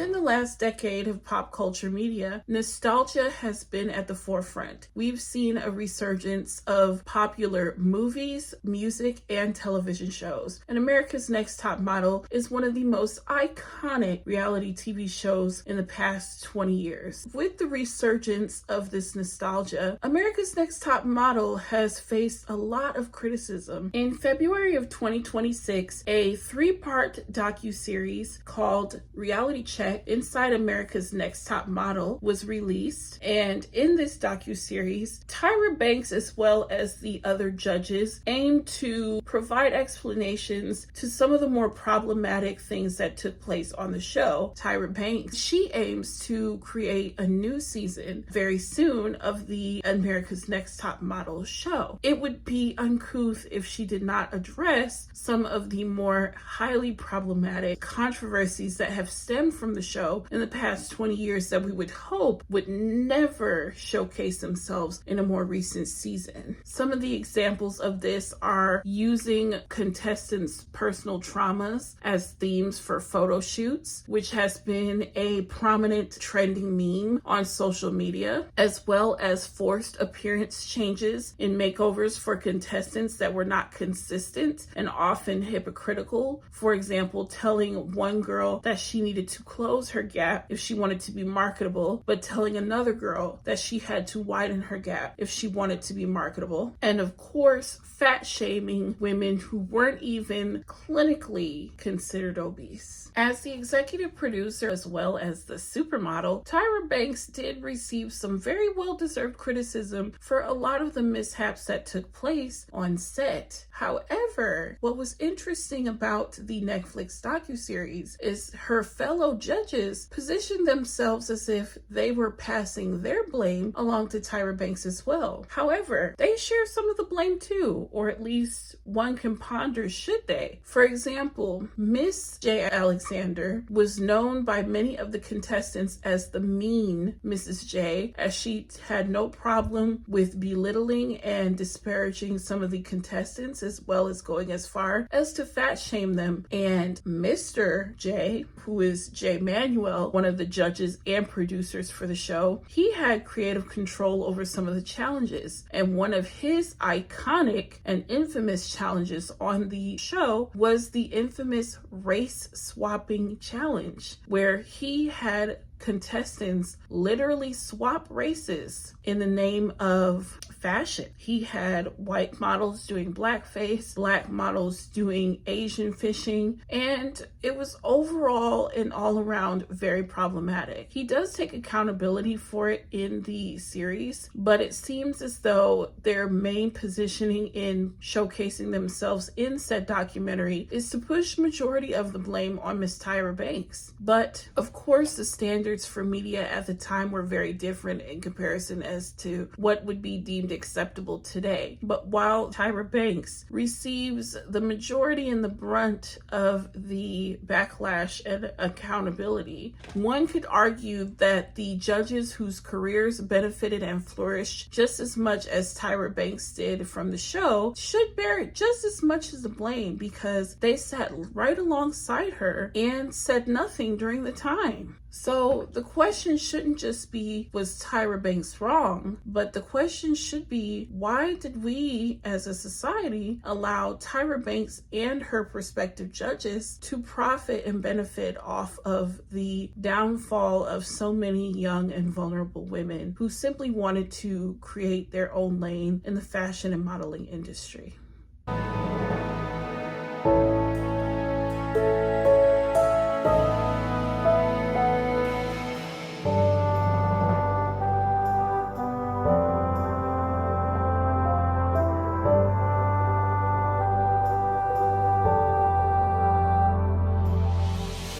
During the last decade of pop culture media, nostalgia has been at the forefront. We've seen a resurgence of popular movies, music, and television shows. And America's Next Top Model is one of the most iconic reality TV shows in the past 20 years. With the resurgence of this nostalgia, America's Next Top Model has faced a lot of criticism. In February of 2026, a three-part docuseries called Reality Check Inside America's Next Top Model was released, and in this docuseries, Tyra Banks as well as the other judges aim to provide explanations to some of the more problematic things that took place on the show. Tyra Banks, she aims to create a new season very soon of the America's Next Top Model show. It would be uncouth if she did not address some of the more highly problematic controversies that have stemmed from the show in the past 20 years that we would hope would never showcase themselves in a more recent season. Some of the examples of this are using contestants' personal traumas as themes for photo shoots, which has been a prominent trending meme on social media, as well as forced appearance changes in makeovers for contestants that were not consistent and often hypocritical. For example, telling one girl that she needed to close her gap if she wanted to be marketable, but telling another girl that she had to widen her gap if she wanted to be marketable. And of course, fat shaming women who weren't even clinically considered obese. As the executive producer as well as the supermodel, Tyra Banks did receive some very well-deserved criticism for a lot of the mishaps that took place on set. However, what was interesting about the Netflix docuseries is her fellow judges positioned themselves as if they were passing their blame along to Tyra Banks as well. However, they share some of the blame too, or at least one can ponder, should they? For example, Miss J. Alexander was known by many of the contestants as the mean Mrs. J, as she had no problem with belittling and disparaging some of the contestants, as well as going as far as to fat shame them. And Mr. J, who is Jay Manuel, one of the judges and producers for the show, he had creative control over some of the challenges. And one of his iconic and infamous challenges on the show was the infamous race swapping challenge, where he had contestants literally swap races in the name of fashion. He had white models doing blackface, black models doing Asian fishing, and it was overall and all around very problematic. He does take accountability for it in the series, but it seems as though their main positioning in showcasing themselves in said documentary is to push majority of the blame on Miss Tyra Banks. But of course, the standards for media at the time were very different in comparison as to what would be deemed acceptable today. But while Tyra Banks receives the majority and the brunt of the backlash and accountability, one could argue that the judges whose careers benefited and flourished just as much as Tyra Banks did from the show should bear just as much as the blame, because they sat right alongside her and said nothing during the time. So the question shouldn't just be, was Tyra Banks wrong? But the question should be, why did we as a society allow Tyra Banks and her prospective judges to profit and benefit off of the downfall of so many young and vulnerable women who simply wanted to create their own lane in the fashion and modeling industry?